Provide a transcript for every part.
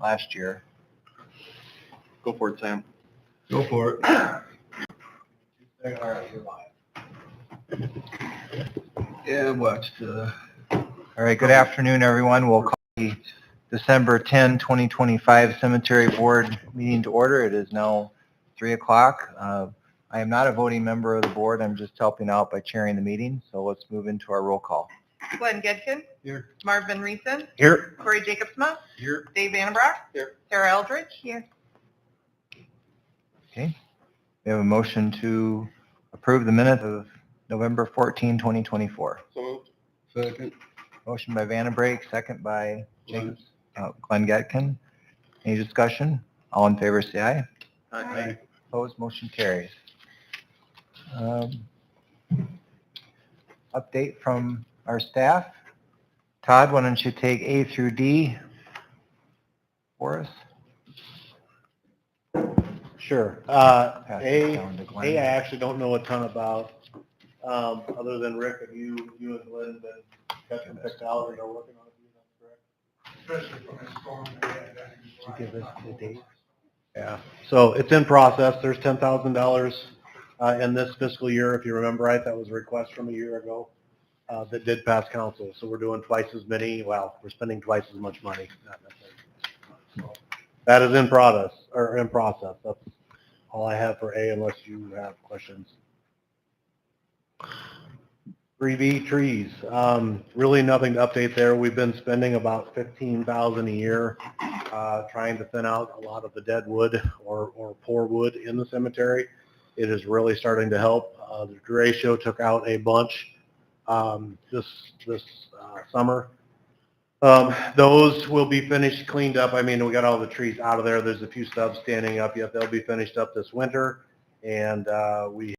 last year. Go for it, Sam. Go for it. All right, you're live. Yeah, watch All right, good afternoon, everyone. We'll call the December 10, 2025 Cemetery Board meeting to order. It is now 3 o'clock. I am not a voting member of the board. I'm just helping out by chairing the meeting. So let's move into our roll call. Glenn Gedkin. Here. Marvin Reeson. Here. Corey Jacobsma. Here. Dave Vandenbroek. Here. Sarah Eldridge. Here. Okay. We have a motion to approve the minutes of November 14, 2024. So moved. Second. Motion by Vandenbroek, second by Glenn Gedkin. Any discussion? All in favor, say aye. Aye. Opposed, motion carries. Update from our staff. Todd, why don't you take A through D for us? Sure. Pass it A, down to Glenn. I actually don't know a ton about, other than Rick, have you and Glenn been custom picked out and are working on it, is that correct? Did you give us the date? Yeah, so it's in process. There's $10,000 in this fiscal year. If you remember right, that was a request from a year ago that did pass council. So we're doing twice as many. Well, we're spending twice as much money. Not necessarily. So that is in process. That's all I have for A, unless you have questions. 3B trees. Really nothing to update there. We've been spending about $15,000 a year trying to thin out a lot of the dead wood or poor wood in the cemetery. It is really starting to help. The derecho took out a bunch this summer. Those will be finished, cleaned up. I mean, we got all the trees out of there. There's a few stubs standing up yet. They'll be finished up this winter. And we have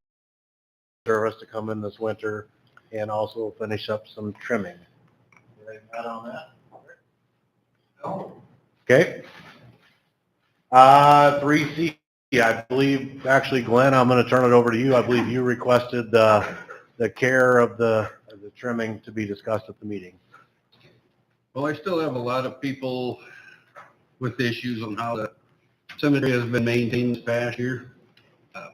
service to come in this winter and also finish up some trimming. Anything to add on that? No. Okay. 3C, I believe, actually, Glenn, I'm going to turn it over to you. I believe you requested the care of the trimming to be discussed at the meeting. Well, I still have a lot of people with issues on how the cemetery has been maintained this past year.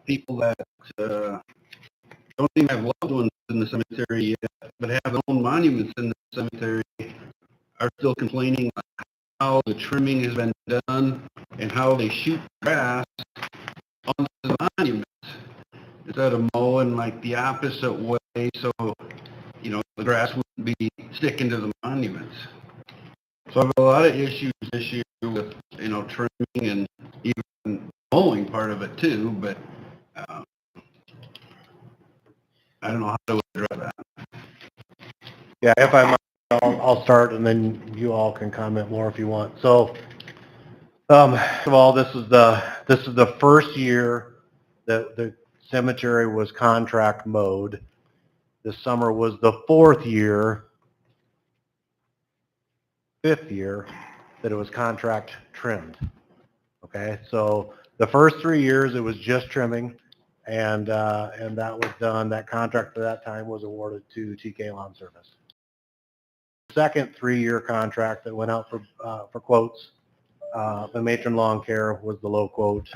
People that don't even have loved ones in the cemetery yet, but have their own monuments in the cemetery, are still complaining about how the trimming has been done and how they shoot grass onto the monuments instead of mowing like the opposite way, so the grass wouldn't be sticking to the monuments. So I have a lot of issues this year with trimming and even mowing part of it too, but I don't know how to address that. Yeah, if I might, I'll start and then you all can comment more if you want. So, first of all, this is the first year that the cemetery was contract mowed. This summer was the fifth year that it was contract trimmed. Okay, so the first 3 years it was just trimming, and that was done. That contract for that time was awarded to TK Lawn Service. Second 3-year contract that went out for quotes, the Matron Lawn Care was the low quote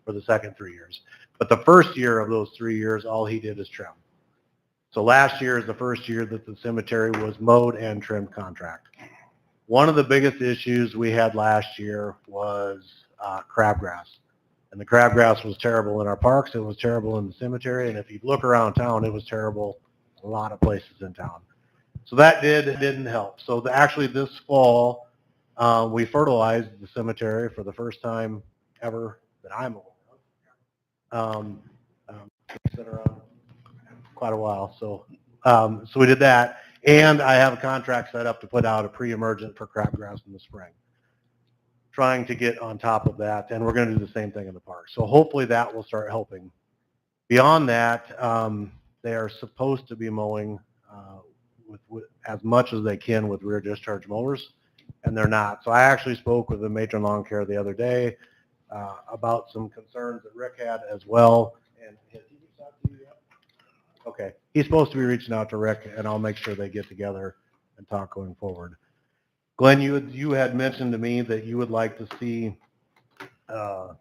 for the second 3 years. But the first year of those 3 years, all he did is trim. So last year is the first year that the cemetery was mowed and trimmed contract. One of the biggest issues we had last year was crabgrass. And the crabgrass was terrible in our parks. It was terrible in the cemetery. And if you look around town, it was terrible a lot of places in town. So that didn't help. So actually this fall, we fertilized the cemetery for the first time ever that I'm aware of. It's been around quite a while. So we did that. And I have a contract set up to put out a pre-emergent for crabgrass in the spring. Trying to get on top of that. And we're going to do the same thing in the park. So hopefully that will start helping. Beyond that, they are supposed to be mowing with as much as they can with rear discharge mowers, and they're not. So I actually spoke with the Matron Lawn Care the other day about some concerns that Rick had as well. And has he reached out to you yet? Okay. He's supposed to be reaching out to Rick, and I'll make sure they get together and talk going forward. Glenn, you had mentioned to me that you would like to see the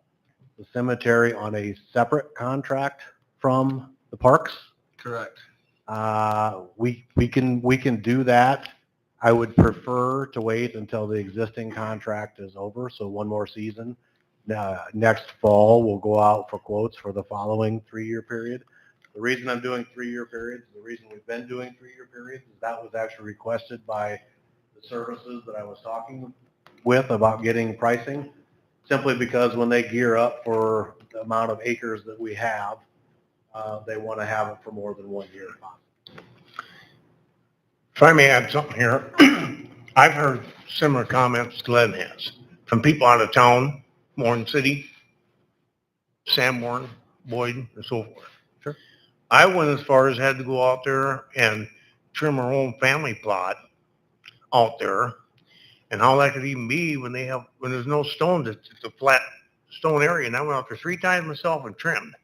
cemetery on a separate contract from the parks. Correct. We can do that. I would prefer to wait until the existing contract is over, so one more season. Next fall, we'll go out for quotes for the following 3-year period. The reason I'm doing 3-year periods, the reason we've been doing 3-year periods is that was actually requested by the services that I was talking with about getting pricing, simply because when they gear up for the amount of acres that we have, they want to have it for more than 1 year. If I may add something here, I've heard similar comments Glenn has from people out of town, Warren City, Sanborn, Boyd, and so forth. Sure. I went as far as had to go out there and trim our own family plot out there, and how that could even be when there's no stones, it's a flat stone area, and I went out there 3 times myself and trimmed.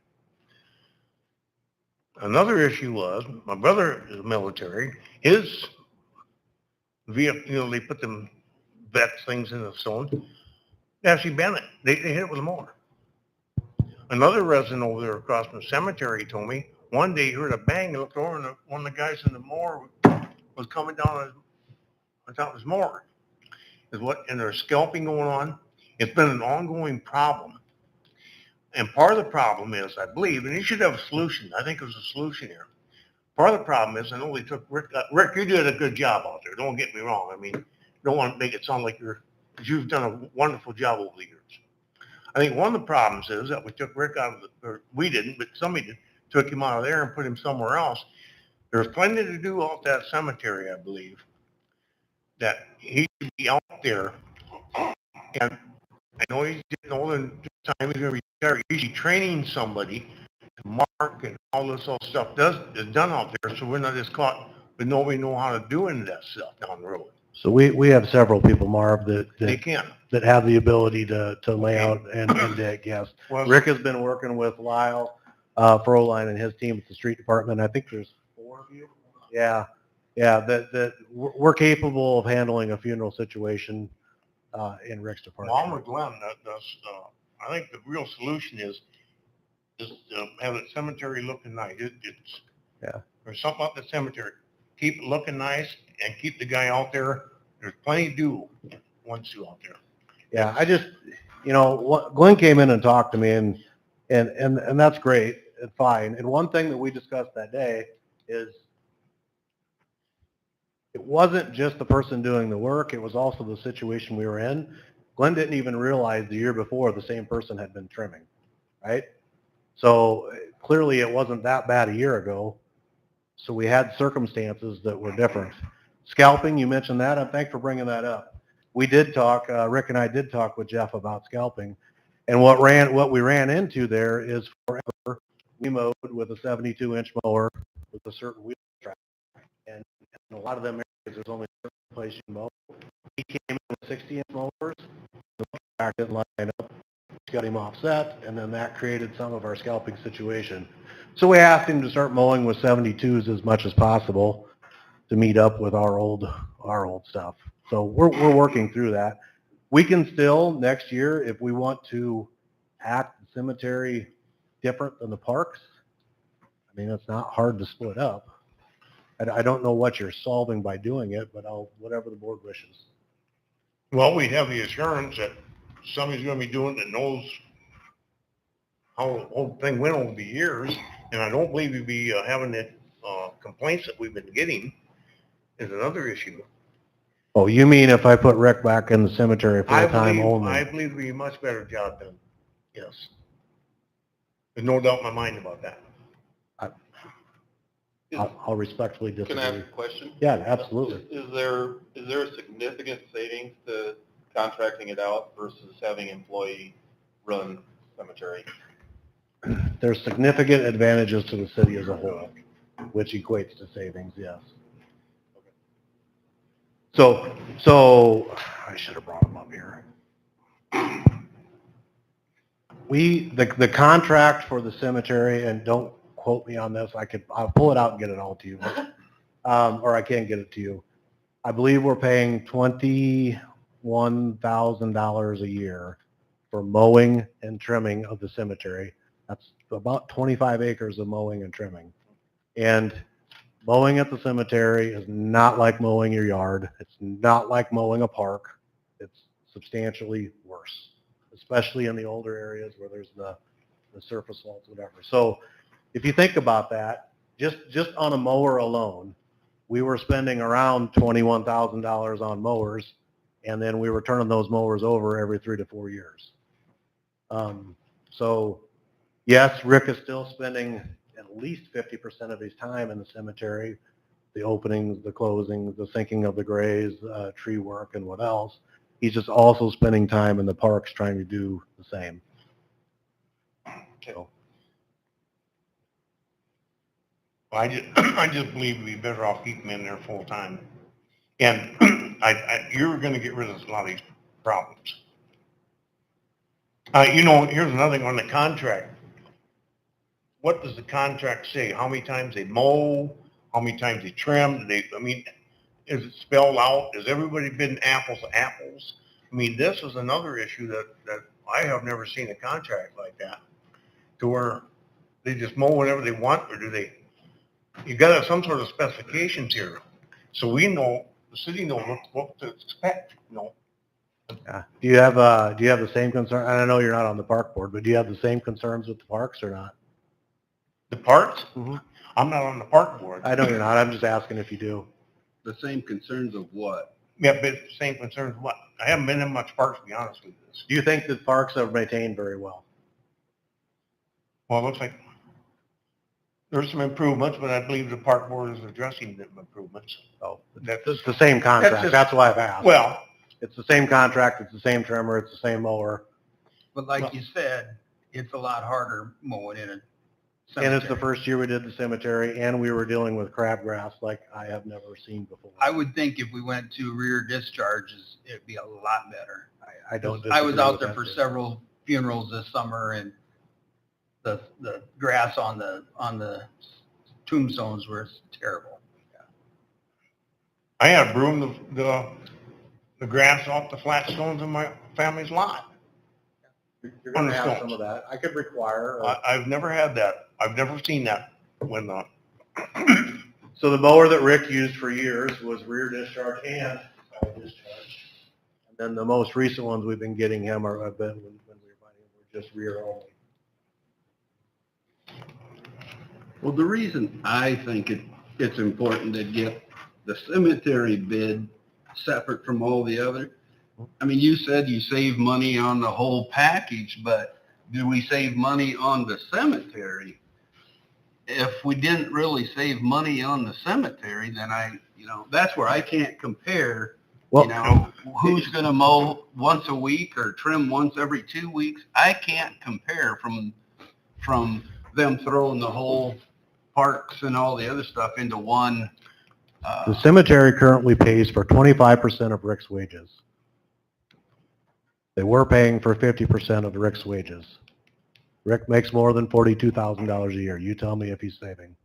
Another issue was, my brother is military, his vehicle, they put them vets things in the stone, they actually bent it. They hit it with a mower. Another resident over there across from the cemetery told me, one day he heard a bang and looked over and one of the guys in the mower was coming down on top of his mower. And there's scalping going on. It's been an ongoing problem. And part of the problem is, I believe, and you should have a solution. I think there's a solution here. Part of the problem is, I know we took Rick, you did a good job out there. Don't get me wrong. I mean, don't want to make it sound like you've done a wonderful job over the years. I think one of the problems is that we took Rick out of or we didn't, but somebody did, took him out of there and put him somewhere else. There's plenty to do out that cemetery, I believe, that he should be out there. And I know he's getting older and time he's going to retire. He's training somebody to mark and all this other stuff is done out there, so we're not just caught with nobody know how to do any of that stuff down the road. So we have several people, Marv, They can. that have the ability to lay out and dig, yes. Well, Rick has been working with Lyle Froline and his team at the street department. I think there's 4 of you. Yeah, that we're capable of handling a funeral situation in Rick's department. Well, I'm with Glenn. I think the real solution is have the cemetery looking nice. There's something about the cemetery. Keep it looking nice and keep the guy out there. There's plenty to do once you out there. Yeah, I just, Glenn came in and talked to me and that's great and fine. And one thing that we discussed that day is it wasn't just the person doing the work, it was also the situation we were in. Glenn didn't even realize the year before the same person had been trimming, right? So clearly it wasn't that bad a year ago. So we had circumstances that were different. Scalping, you mentioned that, and thanks for bringing that up. We did talk, Rick and I did talk with Jeff about scalping. And what we ran into there is forever, we mowed with a 72-inch mower with a certain wheel track. And in a lot of them areas, there's only a certain place you mow. He came in with 60-inch mowers, the track didn't line up, got him offset, and then that created some of our scalping situation. So we asked him to start mowing with 72s as much as possible to meet up with our old stuff. So we're working through that. We can still, next year, if we want to act the cemetery different than the parks, I mean, it's not hard to split up. I don't know what you're solving by doing it, but whatever the board wishes. Well, we have the assurance that somebody's going to be doing it that knows how the whole thing went over the years, and I don't believe we'd be having the complaints that we've been getting is another issue. Oh, you mean if I put Rick back in the cemetery full-time only? I believe it'd be a much better job done. Yes. There's no doubt in my mind about that. I'll respectfully Can disagree. I ask a question? Yeah, absolutely. Is there a significant savings to contracting it out versus having employee run cemetery? There's significant advantages to the city as a whole, which equates to savings, yes. So I should have brought them up here. The contract for the cemetery, and don't quote me on this, I'll pull it out and get it all to you, or I can get it to you. I believe we're paying $21,000 a year for mowing and trimming of the cemetery. That's about 25 acres of mowing and trimming. And mowing at the cemetery is not like mowing your yard. It's not like mowing a park. It's substantially worse, especially in the older areas where there's the surface walls, whatever. So if you think about that, just on a mower alone, we were spending around $21,000 on mowers, and then we were turning those mowers over every 3 to 4 years. So yes, Rick is still spending at least 50% of his time in the cemetery, the openings, the closings, the sinking of the graves, tree work, and what else. He's just also spending time in the parks trying to do the same. So, I just believe we'd be better off keeping him in there full time. And you're gonna get rid of a lot of these problems. Here's another thing on the contract. What does the contract say? How many times they mow? How many times they trim? Is it spelled out? Has everybody been apples to apples? I mean, this is another issue that I have never seen a contract like that, to where they just mow whenever they want, or do they? You got to have some sort of specifications here, so we know, the city knows what to expect. yeah. Do you have the same concern? And I know you're not on the park board, but do you have the same concerns with the parks or not? The parks? Mhm. I'm not on the park board. I know you're not. I'm just asking if you do. The same concerns of what? Yeah, but same concerns. What? I haven't been in much parks, to be honest with you. Do you think that parks are maintained very well? Well, it looks like there's some improvements, but I believe the park board is addressing the improvements. Oh, That's it's the same contract. just- That's why I've asked. Well, It's the same contract. It's the same trimmer. It's the same mower. But like you said, it's a lot harder mowing in a And cemetery. it's the first year we did the cemetery, and we were dealing with crabgrass like I have never seen before. I would think if we went to rear discharges, it'd be a lot better. I don't. I was disagree out with there that, for too. several funerals this summer, and the grass on the tombstones was terrible. I had broomed the grass off the flat stones in my family's lot. You're going to have Understand. some of that. I could require. I've never had that. I've never seen that when So the mower that Rick used for years was rear discharge and side discharge. And then the most recent ones we've been getting him are when we were buying him were just rear only. Well, the reason I think it's important to get the cemetery bid separate from all the other, I mean, you said you save money on the whole package, but do we save money on the cemetery? If we didn't really save money on the cemetery, then that's where I can't compare, Well, who's going to mow once a week or trim once every 2 weeks. I can't compare from them throwing the whole parks and all the other stuff into one. the cemetery currently pays for 25% of Rick's wages. They were paying for 50% of Rick's wages. Rick makes more than $42,000 a year. You tell me if he's saving.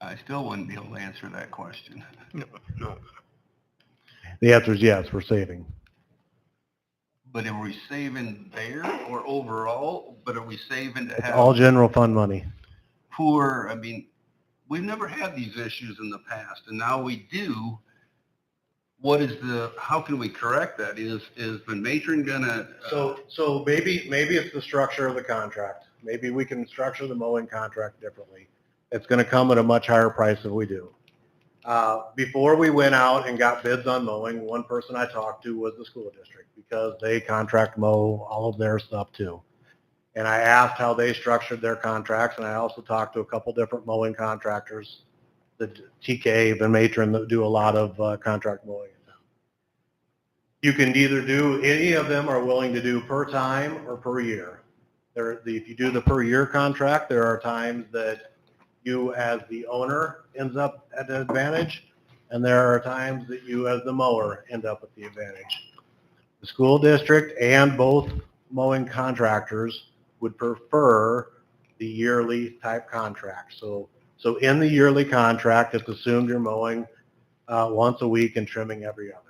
I still wouldn't be able to answer that question. No. The answer is yes, we're saving. But are we saving there or overall? But are we saving to It's have all general fund money. poor? I mean, we've never had these issues in the past, and now we do. How can we correct that? Is the matron gonna? So maybe it's the structure of the contract. Maybe we can structure the mowing contract differently. It's going to come at a much higher price than we do. Before we went out and got bids on mowing, one person I talked to was the school district because they contract mow all of their stuff too. And I asked how they structured their contracts, and I also talked to a couple different mowing contractors, the TK, the matron, that do a lot of contract mowing. You can either do, any of them are willing to do per time or per year. If you do the per year contract, there are times that you as the owner ends up at an advantage, and there are times that you as the mower end up at the advantage. The school district and both mowing contractors would prefer the yearly type contract. So So in the yearly contract, it's assumed you're mowing once a week and trimming every other.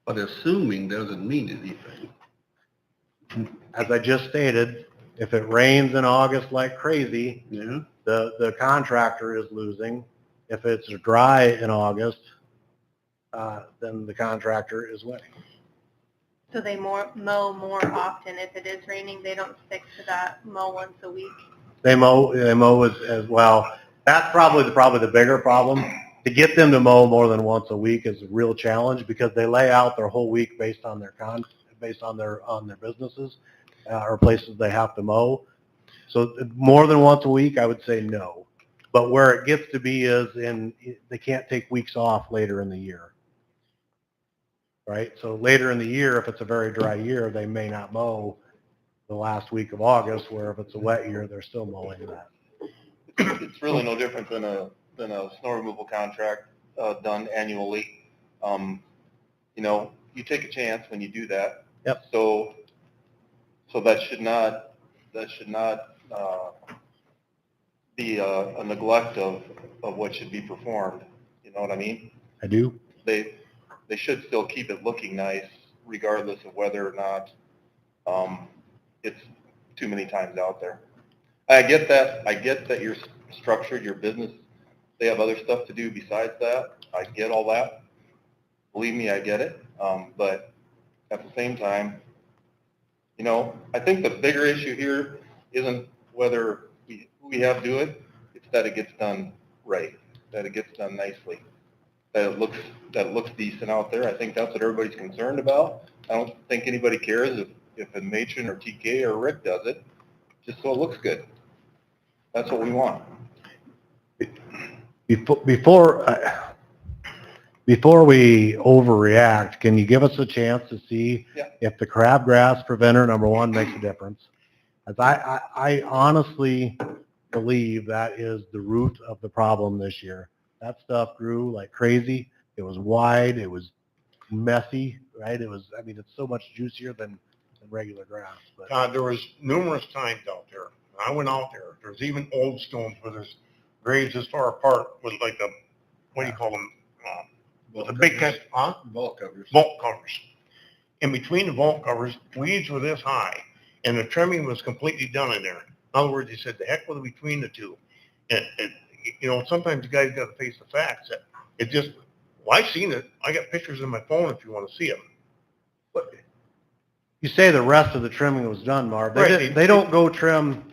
But assuming doesn't mean anything. As I just stated, if it rains in August like crazy, Yeah. the contractor is losing. If it's dry in August, then the contractor is winning. So they mow more often. If it is raining, they don't stick to that mow once a week. They mow as well. That's probably the bigger problem. To get them to mow more than once a week is a real challenge because they lay out their whole week based on their businesses or places they have to mow. So more than once a week, I would say no. But where it gets to be is they can't take weeks off later in the year. Right? So later in the year, if it's a very dry year, they may not mow the last week of August, where if it's a wet year, they're still mowing that. It's really no different than a snow removal contract done annually. You take a chance when you do that. Yep. So that should not be a neglect of what should be performed. You know what I mean? I do. They should still keep it looking nice, regardless of whether or not it's too many times out there. I get that you're structured, your business, they have other stuff to do besides that. I get all that. Believe me, I get it. But at the same time, I think the bigger issue here isn't whether we have to do it. It's that it gets done right, that it gets done nicely, that it looks decent out there. I think that's what everybody's concerned about. I don't think anybody cares if a matron or TK or Rick does it, just so it looks good. That's what we want. Before we overreact, can you give us a chance to see if the crabgrass preventer, number one, makes a difference? As I honestly believe that is the root of the problem this year. That stuff grew like crazy. It was wide. It was messy, right? It's so much juicier than regular grass. But There was numerous times out there. I went out there. There's even old stones where there's graves this far apart with like what do you call them? The big kind, Vault covers. vault covers. In between the vault covers, weeds were this high, and the trimming was completely done in there. In other words, he said, the heck was between the two. And sometimes you guys got to face the facts that it just, well, I've seen it. I got pictures in my phone if you want to see them. But you say the rest of the trimming was done, Marv. Right. They don't go trim.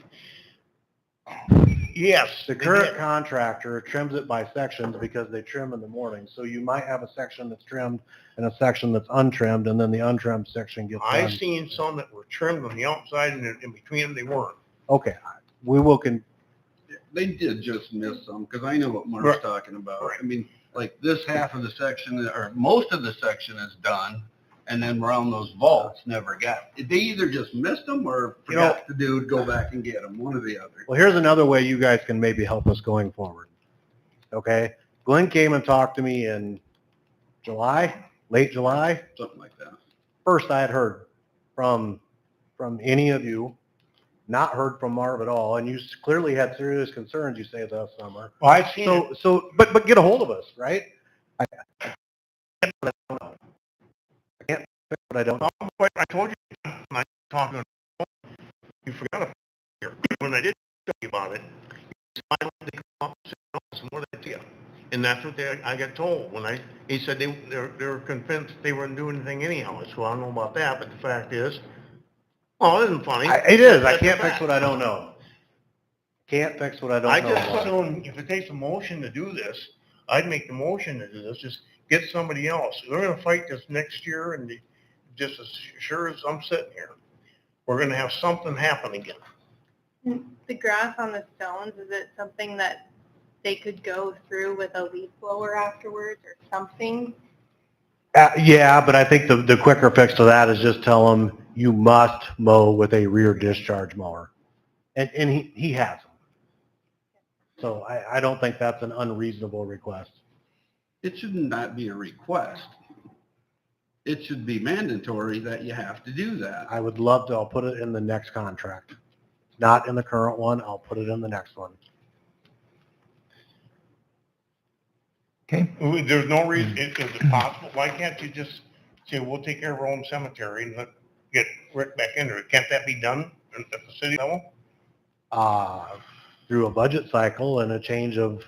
Yes. The current contractor trims it by sections because they trim in the morning. So you might have a section that's trimmed and a section that's untrimmed, and then the untrimmed section gets done. I've seen some that were trimmed on the outside, and in between them they weren't. Okay, we will They did just miss some, because I know what Mark's talking about. Right. I mean, like this half of the section, or most of the section is done, and then around those vaults never got. They either just missed them or forgot to go back and get them, one or the other. Well, here's another way you guys can maybe help us going forward. Okay, Glenn came and talked to me in late July. Something like that. First I had heard from any of you, not heard from Marv at all, and you clearly had serious concerns, you say, this summer. Well, I've seen it. But get a hold of us, right? I can't fix what I don't know. I told you when I talked on the phone, you forgot about it. When I did tell you about it, you smiled, they come up and said, "Oh, some more idea." And that's what I got told. He said they were convinced they wouldn't do anything anyhow. So I don't know about that, but the fact is, well, it isn't funny. It is. I That's can't a fix fact. what I don't know. Can't fix what I don't I know. just Marv. assume if it takes a motion to do this, I'd make the motion to do this, just get somebody else. We're gonna fight this next year, and just as sure as I'm sitting here, we're gonna have something happen again. The grass on the stones, is it something that they could go through with a leaf blower afterwards or something? Yeah, but I think the quicker fix to that is just tell them you must mow with a rear discharge mower. And he has them. So I don't think that's an unreasonable request. It should not be a request. It should be mandatory that you have to do that. I would love to, I'll put it in the next contract. Not in the current one, I'll put it in the next one. Okay, There's no reason, is it possible, why can't you just say, we'll take care of our own cemetery and get Rick back in there? Can't that be done at the city level? Through a budget cycle and a change of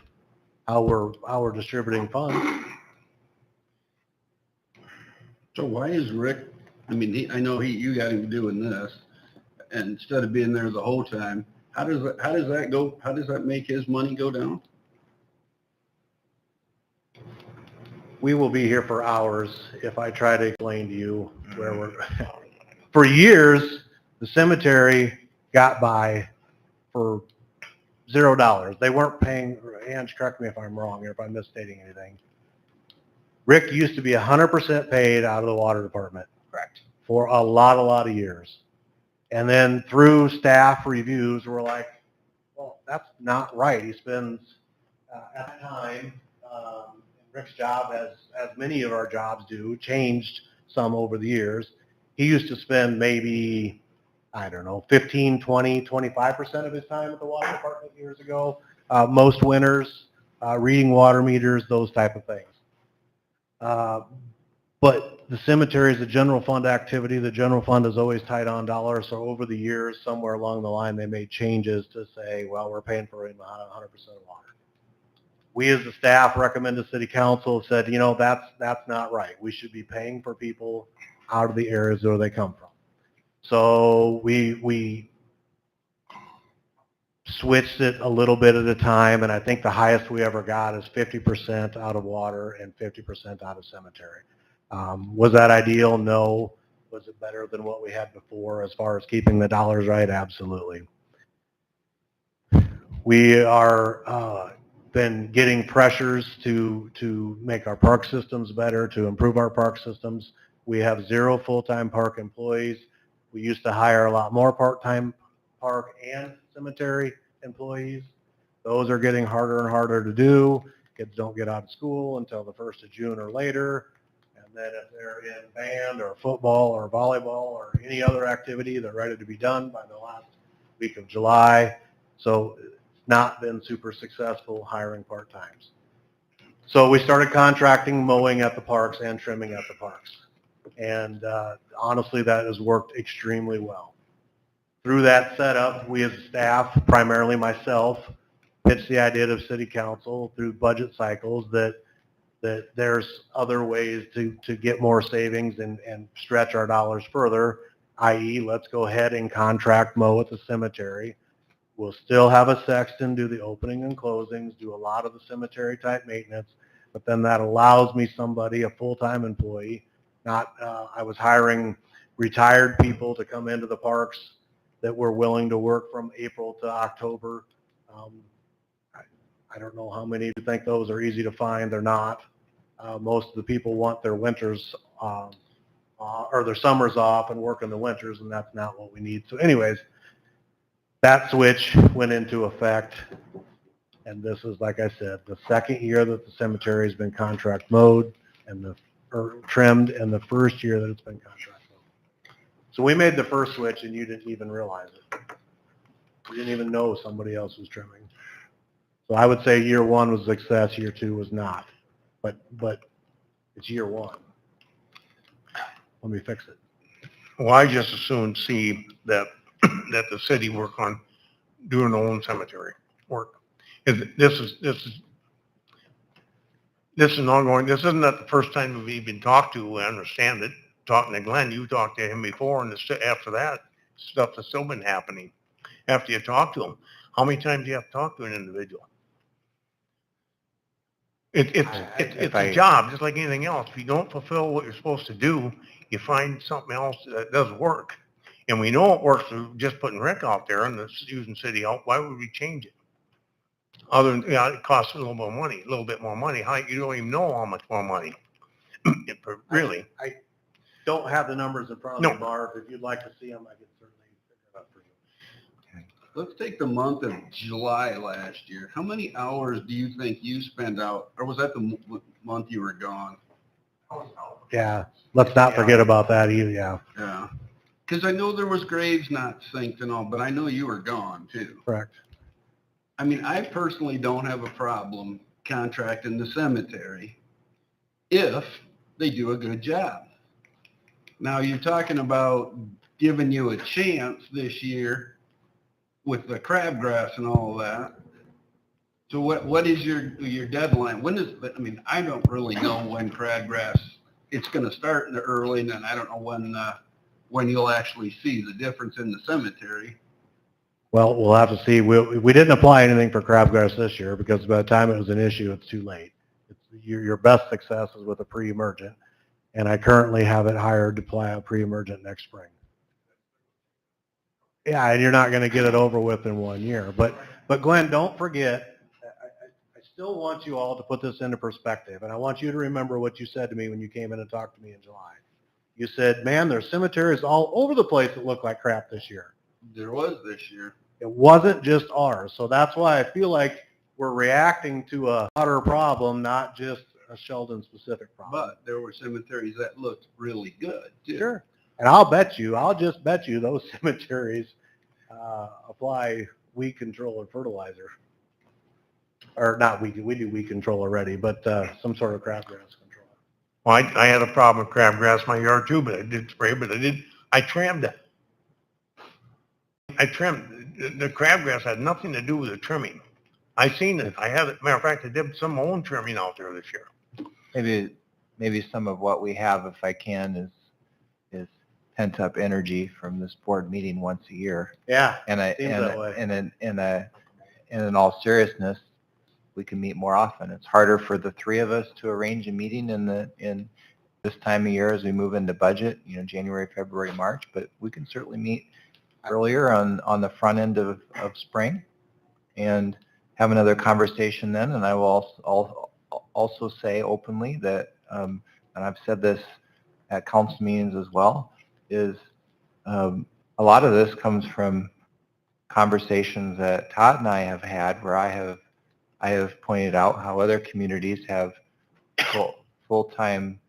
how we're distributing funds. So why is Rick, I mean, I know you got him doing this, and instead of being there the whole time, how does that go, how does that make his money go down? We will be here for hours if I try to explain to you where we're. For years, the cemetery got by for $0. They weren't paying, Ange, correct me if I'm wrong or if I'm misstating anything. Rick used to be 100% paid out of the water department. Correct. For a lot of years. And then through staff reviews, we're like, well, that's not right. He spends, at the time, Rick's job, as many of our jobs do, changed some over the years. He used to spend maybe, I don't know, 15, 20, 25% of his time at the water department years ago. Most winters, reading water meters, those type of things. But the cemetery is a general fund activity. The general fund is always tight on dollars. So over the years, somewhere along the line, they made changes to say, well, we're paying for 100% of water. We as the staff recommend to city council, said, that's not right. We should be paying for people out of the areas where they come from. So we switched it a little bit at a time, and I think the highest we ever got is 50% out of water and 50% out of cemetery. Was that ideal? No. Was it better than what we had before as far as keeping the dollars right? Absolutely. We are been getting pressures to make our park systems better, to improve our park systems. We have 0 full-time park employees. We used to hire a lot more part-time park and cemetery employees. Those are getting harder and harder to do. Kids don't get out of school until the 1st of June or later. And then if they're in band or football or volleyball or any other activity, they're ready to be done by the last week of July. So it's not been super successful hiring part-times. So we started contracting mowing at the parks and trimming at the parks. And honestly, that has worked extremely well. Through that setup, we as a staff, primarily myself, pitched the idea to city council through budget cycles that there's other ways to get more savings and stretch our dollars further, i.e. let's go ahead and contract mow at the cemetery. We'll still have a sexton do the opening and closings, do a lot of the cemetery type maintenance, but then that allows me somebody, a full-time employee, I was hiring retired people to come into the parks that were willing to work from April to October. I don't know how many of you think those are easy to find. They're not. Most of the people want their winters or their summers off and work in the winters, and that's not what we need. So anyways, that switch went into effect, and this is, like I said, the second year that the cemetery has been contract mowed and trimmed, and the first year that it's been contract mowed. So we made the first switch, and you didn't even realize it. You didn't even know somebody else was trimming. So I would say year 1 was a success, year 2 was not. But it's year 1. Let me fix it. Well, I just as soon see that the city work on doing their own cemetery work. This is ongoing. This isn't the first time we've been talked to. I understand it. Talking to Glenn, you talked to him before, and after that, stuff has still been happening after you talk to him. How many times do you have to talk to an individual? It's a job, just like anything else. If you don't fulfill what you're supposed to do, you find something else that does work. And we know it works through just putting Rick out there and using city help. Why would we change it? Other than, it costs a little more money, a little bit more money. You don't even know how much more money. Really. I don't have the numbers in front of me, No. Marv. If you'd like to see them, I can certainly figure it out for you. Let's take the month of July last year. How many hours do you think you spent out, or was that the month you were gone? Yeah, let's not forget about that either, yeah. Yeah. Because I know there was graves not synced and all, but I know you were gone too. Correct. I mean, I personally don't have a problem contracting the cemetery if they do a good job. Now, you're talking about giving you a chance this year with the crabgrass and all that. So what is your deadline? When is, I mean, I don't really know when crabgrass, it's gonna start in the early, and then I don't know when you'll actually see the difference in the cemetery. Well, we'll have to see. We didn't apply anything for crabgrass this year because by the time it was an issue, it's too late. Your best success is with a pre-emergent, and I currently have it hired to apply a pre-emergent next spring. Yeah, and you're not going to get it over with in 1 year. But Glenn, don't forget, I still want you all to put this into perspective, and I want you to remember what you said to me when you came in and talked to me in July. You said, man, there's cemeteries all over the place that look like crap this year. There was this year. It wasn't just ours. So that's why I feel like we're reacting to a broader problem, not just a Sheldon specific problem. But there were cemeteries that looked really good too. Sure. And I'll just bet you those cemeteries apply weed control and fertilizer. Or not weed, we do weed control already, but some sort of crabgrass control. Well, I had a problem with crabgrass in my yard too, but I did spray, I trimmed it. The crabgrass had nothing to do with the trimming. I seen it. Matter of fact, I did some own trimming out there this year. Maybe some of what we have, if I can, is pent up energy from this board meeting once a year. Yeah, And seems that way. in all seriousness, we can meet more often. It's harder for the three of us to arrange a meeting in this time of year as we move into budget, January, February, March, but we can certainly meet earlier on the front end of spring and have another conversation then. And I will also say openly that, and I've said this at council meetings as well, is a lot of this comes from conversations that Todd and I have had where I have pointed out how other communities have full-time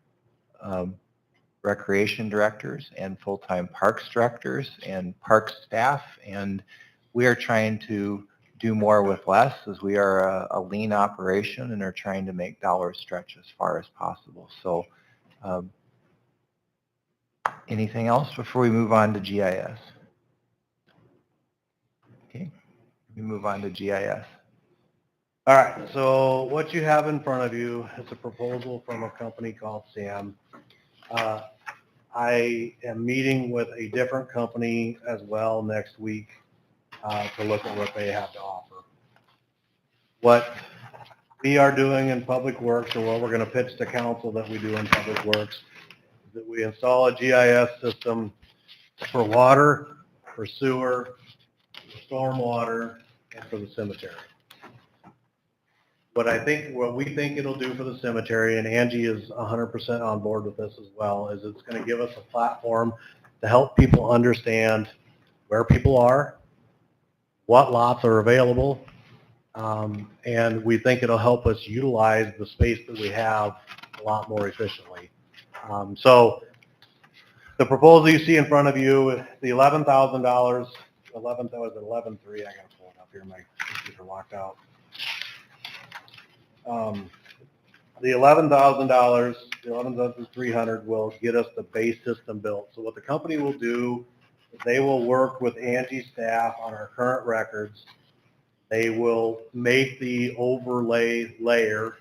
recreation directors and full-time parks directors and parks staff, and we are trying to do more with less as we are a lean operation and are trying to make dollars stretch as far as possible. So anything else before we move on to GIS? Okay, we move on to GIS. All right, so what you have in front of you is a proposal from a company called SAM. I am meeting with a different company as well next week to look at what they have to offer. What we are doing in Public Works, or what we're going to pitch to council that we do in Public Works, is that we install a GIS system for water, for sewer, for stormwater, and for the cemetery. What we think it'll do for the cemetery, and Angie is 100% on board with this as well, is it's going to give us a platform to help people understand where people are, what lots are available, and we think it'll help us utilize the space that we have a lot more efficiently. So the proposal you see in front of you, the $11,000, 11,300, I got to pull it up here, my computer locked out. The $11,000, the $11,300 will get us the base system built. So what the company will do is they will work with Angie's staff on our current records. They will make the overlay layer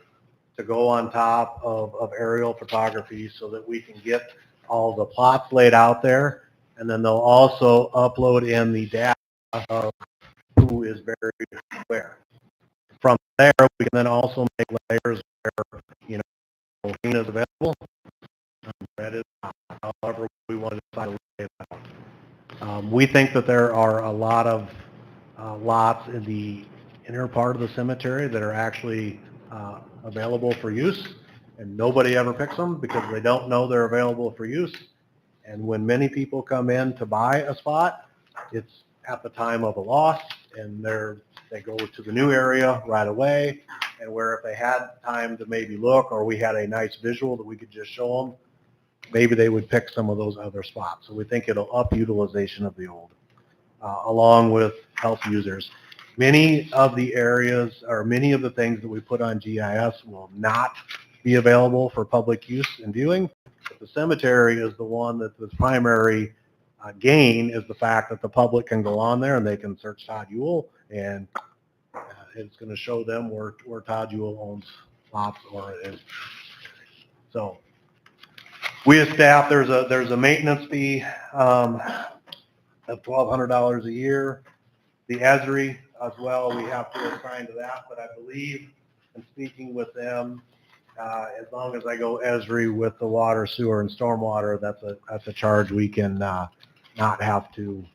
to go on top of aerial photography so that we can get all the plots laid out there. And then they'll also upload in the data of who is buried where. From there, we can then also make layers where, green is available, red is not, however we want to decide to lay it out. We think that there are a lot of lots in the inner part of the cemetery that are actually available for use, and nobody ever picks them because they don't know they're available for use. And when many people come in to buy a spot, it's at the time of a loss, and they go to the new area right away, and where if they had time to maybe look, or we had a nice visual that we could just show them, maybe they would pick some of those other spots. So we think it'll up utilization of the old, along with health users. Many of the areas or many of the things that we put on GIS will not be available for public use and viewing. But the cemetery is the one that the primary gain is the fact that the public can go on there and they can search Todd Ewell, and it's going to show them where Todd Ewell owns lots or is. So we as staff, there's a maintenance fee of $1,200 a year. The Esri as well, we have to assign to that, but I believe in speaking with them, as long as I go Esri with the water, sewer, and stormwater, that's a charge we can not have to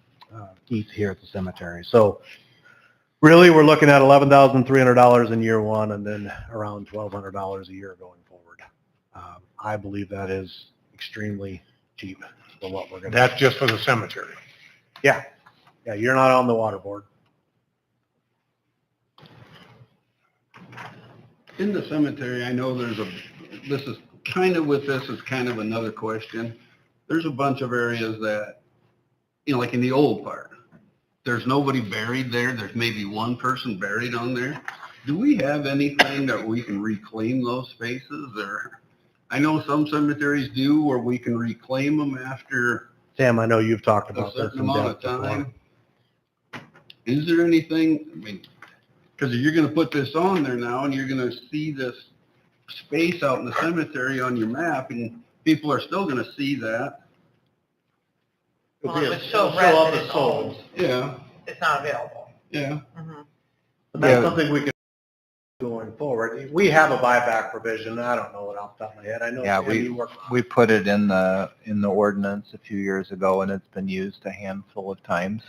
eat here at the cemetery. So really, we're looking at $11,300 in year one, and then around $1,200 a year going forward. I believe that is extremely cheap for what we're going to. That's just for the cemetery. Yeah, you're not on the water board. In the cemetery, I know this is kind of another question. There's a bunch of areas that, like in the old part, there's nobody buried there. There's maybe one person buried on there. Do we have anything that we can reclaim those spaces? Or I know some cemeteries do where we can reclaim them after Sam, I know you've talked a about this certain in amount depth of before. time. Is there anything, because if you're going to put this on there now and you're going to see this space out in the cemetery on your map, and people are still going to see that. Well, it would show It'll up resident as sold. owned. Yeah, It's not available. yeah. Mhm. But that's Yeah. something we can do going forward. We have a buyback provision. I don't know it off the top of my head. I know. Yeah, Sam, you work on it. We put it in the ordinance a few years ago, and it's been used a handful of times.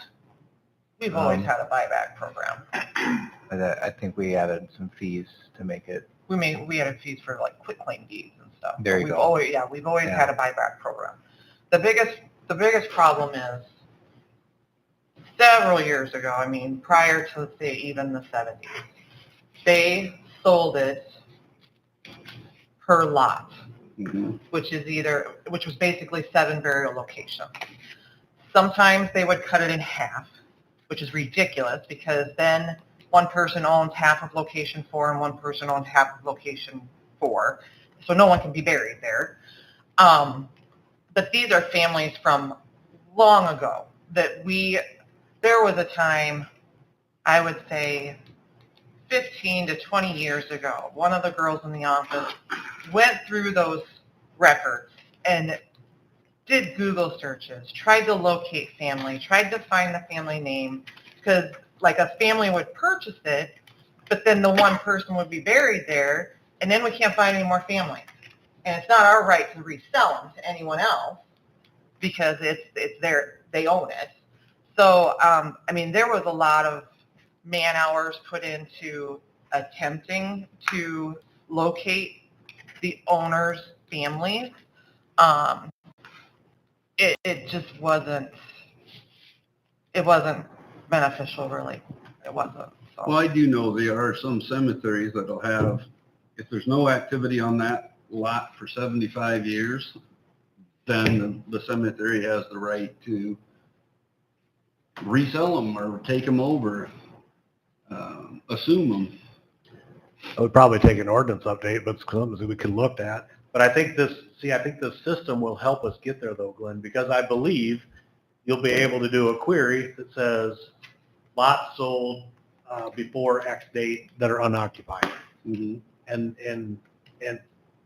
We've always had a buyback program. But I think we added some fees to make it. We added fees for like quitclaim deeds and stuff. There you We've go. always Yeah. had a buyback program. The biggest problem is several years ago, I mean, prior to, say, even the 70s, they sold it per lot, Mhm. which was basically 7 burial locations. Sometimes they would cut it in half, which is ridiculous because then one person owns half of location 4 and one person owns half of location 4. So no one can be buried there. But these are families from long ago there was a time, I would say 15 to 20 years ago, one of the girls in the office went through those records and did Google searches, tried to locate family, tried to find the family name, because like a family would purchase it, but then the one person would be buried there, and then we can't find any more families. And it's not our right to resell them to anyone else because it's they own it. So, I mean, there was a lot of man hours put into attempting to locate the owner's families. It just wasn't beneficial, really. It wasn't. So. Well, I do know there are some cemeteries that'll have, if there's no activity on that lot for 75 years, then the cemetery has the right to resell them or take them over, assume them. It would probably take an ordinance update, but it's something that we can look at. But I think this system will help us get there though, Glenn, because I believe you'll be able to do a query that says lots sold before X date that are unoccupied. Mhm. And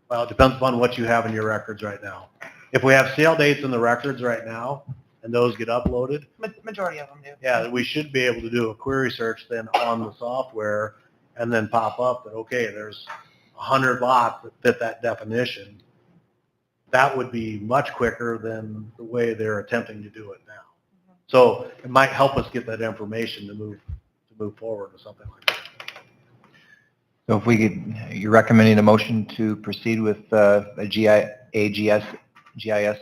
well, it depends upon what you have in your records right now. If we have sale dates in the records right now and those get uploaded, Majority of them do. yeah, we should be able to do a query search then on the software and then pop up that, okay, there's 100 lots that fit that definition. That would be much quicker than the way they're attempting to do it now. So it might help us get that information to move forward with something like that. So if we could, you're recommending a motion to proceed with a GIS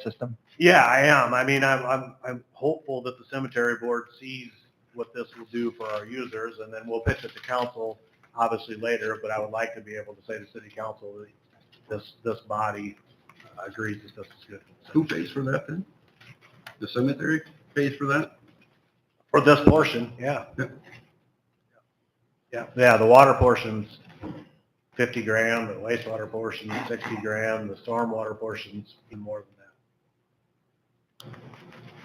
system? Yeah, I am. I mean, I'm hopeful that the cemetery board sees what this will do for our users, and then we'll pitch it to council obviously later, but I would like to be able to say to city council that this body agrees that this is good. Who pays for that then? The cemetery pays for that? For this portion, yeah. Yeah, the water portion's 50 grand, the wastewater portion's 60 grand, the stormwater portion's even more than that.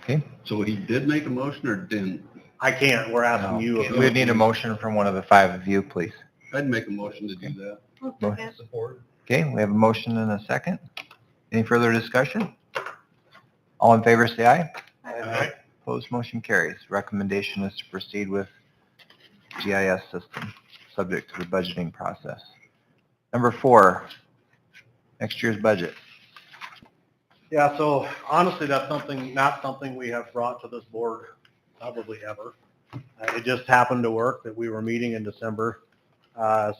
Okay, So he did make a motion or didn't? I can't, we're asking no. you. We would need a motion from one of the five of you, please. I'd make a motion to do that. Second. Support. Okay, we have a motion and a second. Any further discussion? All in favor, say aye. Aye. Opposed, motion carries. Recommendation is to proceed with GIS system, subject to the budgeting process. Number 4, next year's budget. Yeah, so honestly, that's not something we have brought to this board probably ever. It just happened to work that we were meeting in December,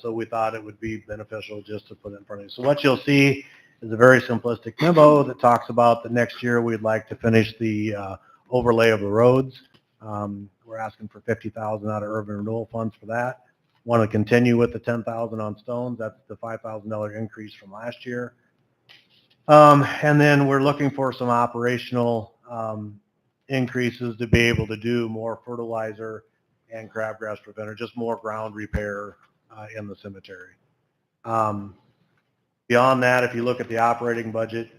so we thought it would be beneficial just to put it in front of you. So what you'll see is a very simplistic memo that talks about that next year we'd like to finish the overlay of the roads. We're asking for $50,000 out of urban renewal funds for that. Want to continue with the $10,000 on stones. That's the $5,000 increase from last year. And then we're looking for some operational increases to be able to do more fertilizer and crabgrass preventer, just more ground repair in the cemetery. Beyond that, if you look at the operating budget,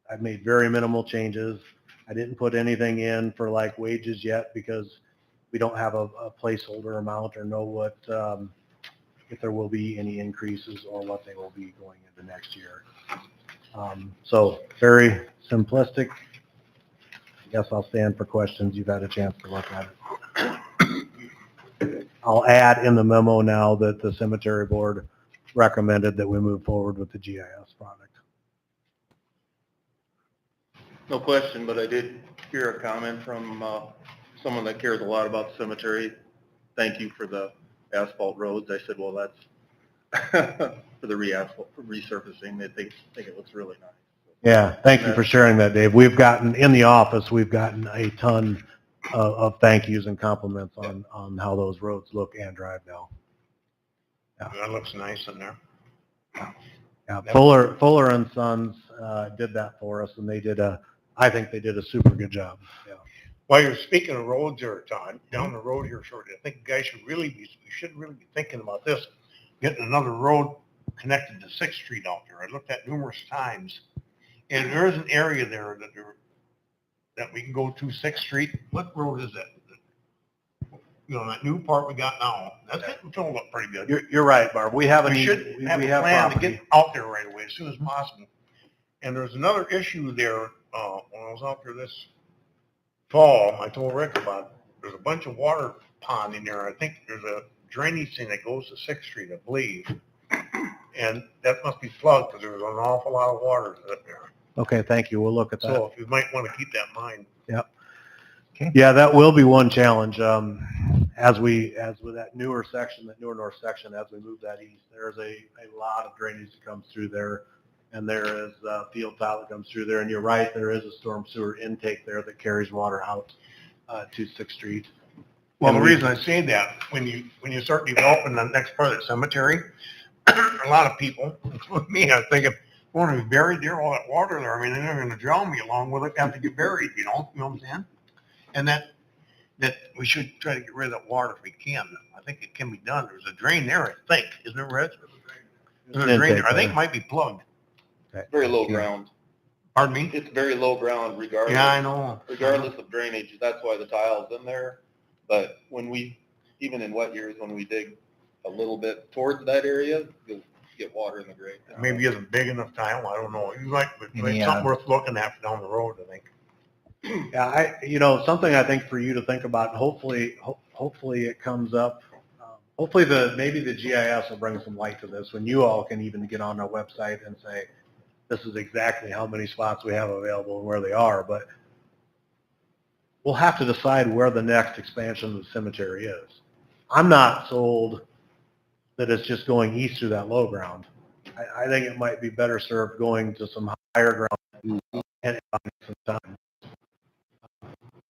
I've made very minimal changes. I didn't put anything in for like wages yet because we don't have a placeholder amount or know what, if there will be any increases or what they will be going into next year. So very simplistic. I guess I'll stand for questions. You've had a chance to look at it. I'll add in the memo now that the cemetery board recommended that we move forward with the GIS product. No question, but I did hear a comment from someone that cares a lot about the cemetery. Thank you for the asphalt roads. I said, well, that's for the resurfacing. They think it looks really nice. Yeah, thank you for sharing that, Dave. We've gotten, in the office, we've gotten a ton of thank yous and compliments on how those roads look and drive now. That looks nice in there. Yeah, Fuller and Sons did that for us, and I think they did a super good job. Yeah. While you're speaking of roads there, Todd, down the road here shortly, I think you guys should really be thinking about this, getting another road connected to 6th Street out there. I looked at numerous times, and there is an area there that we can go to 6th Street. What road is that? You know, that new part we got now, that's getting filled up pretty good. You're right, Barb. We have We should have a plan to get out there right away as soon as possible. And there's another issue there, when I was out there this fall, I told Rick about it. There's a bunch of water pond in there. I think there's a drainage thing that goes to 6th Street, I believe. And that must be plugged because there's an awful lot of water up there. Okay, thank you. We'll look at that. So if you might want to keep that in mind. Yep. Okay. Yeah, that will be one challenge. As with that newer north section, as we move that east, there's a lot of drainage that comes through there, and there is field tile that comes through there. And you're right, there is a storm sewer intake there that carries water out to 6th Street. Well, the reason I say that, when you start developing the next part of the cemetery, a lot of people, including me, are thinking, I want to be buried there, all that water there. I mean, they're going to drown me along with it, have to get buried, you know what I'm saying? And that we should try to get rid of that water if we can. I think it can be done. There's a drain there, I think, isn't there, Reg? There's a drain there. I think it might be plugged. Very low ground. Pardon me? It's very low ground regardless. Yeah, I know. Regardless of drainage, that's why the tile's in there. But even in wet years, when we dig a little bit towards that area, you'll get water in the grate. Maybe it isn't big enough tile, I don't know. You might, but it's Yeah. something worth looking at down the road, I think. Yeah, something I think for you to think about, hopefully it comes up. Hopefully maybe the GIS will bring some light to this when you all can even get on our website and say, this is exactly how many spots we have available and where they are. But we'll have to decide where the next expansion of the cemetery is. I'm not sold that it's just going east through that low ground. I think it might be better served going to some higher ground and some time.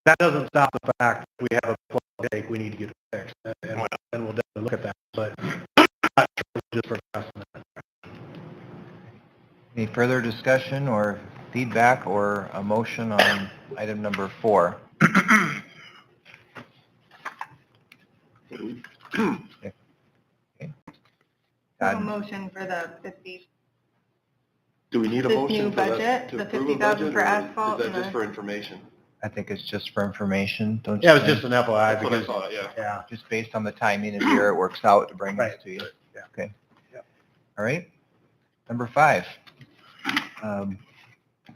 That doesn't stop the fact that we have a plug take we need to get fixed, and we'll definitely look at that. But not just procrastinate. Any further discussion or feedback or a motion on item number 4? Okay. A Todd? motion for the 50, Do we need a This motion new for that, budget, to the approve a 50,000 budget, for or asphalt is that and just the- for information? I think it's just for information, don't you Yeah, it was think? just an FYI That's what I because, thought, yeah. yeah, Just based on the timing of the year, it works out to bring this Right. to you. Yeah. Okay. Yep. All right. Number 5,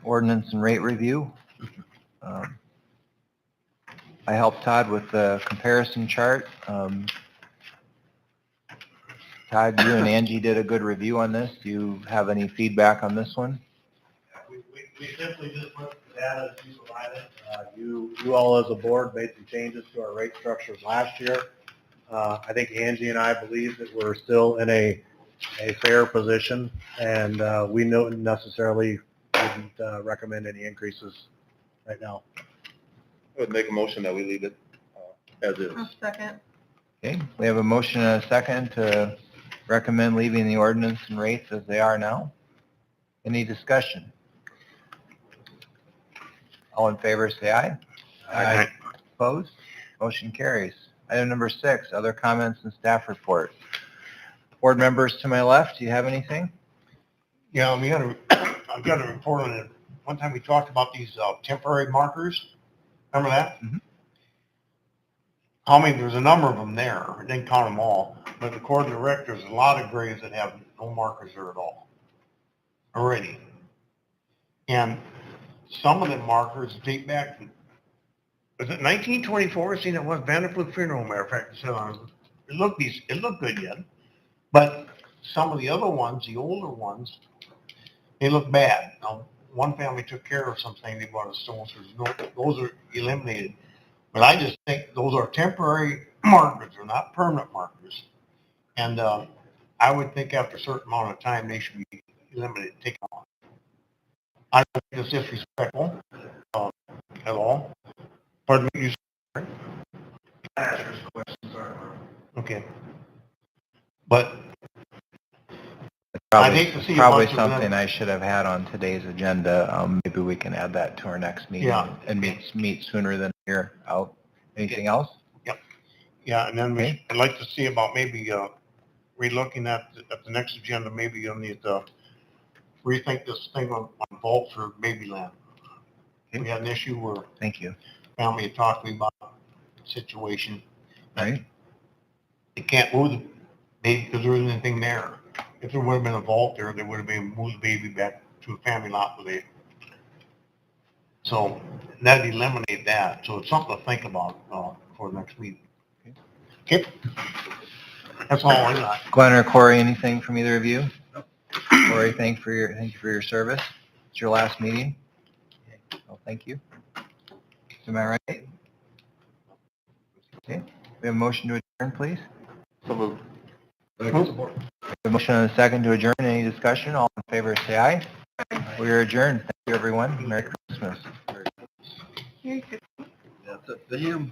ordinance and rate review. Um, I helped Todd with the comparison chart. Todd, you and Angie did a good review on this. Do you have any feedback on this one? we simply just put the data that you provided. You all as a board made some changes to our rate structures last year. I think Angie and I believe that we're still in a fair position, and we don't necessarily wouldn't recommend any increases right now. I would make a motion that we leave it as is. I'll second. Okay, we have a motion and a second to recommend leaving the ordinance and rates as they are now. Any discussion? All in favor, say aye. Aye. Opposed? Motion carries. Item number 6, other comments and staff report. Board members to my left, do you have anything? Yeah, I've got a report on it. One time we talked about these temporary markers. Remember that? Mhm. There's a number of them there. I didn't count them all, but according to Rick, there's a lot of graves that have no markers there at all already. And some of the markers date back to, was it 1924? Seen it was Vanderpool Funeral, matter of fact. So it looked good yet. But some of the other ones, the older ones, they look bad. Now, one family took care of something, they bought a stone, so those are eliminated. But I just think those are temporary markers, they're not permanent markers. And I would think after a certain amount of time, they should be eliminated, taken off. I don't think it's disrespectful at all. Pardon me, you sorry? Okay. But I'd hate to see a Probably bunch of them. something I should have had on today's agenda. Maybe we can add that to our next meeting Yeah. and meet sooner than here out. Anything else? Yeah, and then Okay. I'd like to see about maybe relooking at the next agenda, maybe you'll need to rethink this thing on vault for Babyland. Okay. We had an issue where Thank you. family had talked to me about a situation. All right. They can't move the baby because there isn't anything there. If there would have been a vault there, they would have been moved the baby back to a family lot with it. So that'd eliminate that. So it's something to think about for the next meeting. Okay? That's all I got. Glenn or Corey, anything from either of you? Corey, thank you for your service. It's your last meeting. Well, thank you. Am I right? Okay. We have a motion to adjourn, please. So moved. We have a motion and a second to adjourn. Any discussion? All in favor, say aye. We are adjourned. Thank you, everyone. Merry Christmas. Here you go. That's up to him.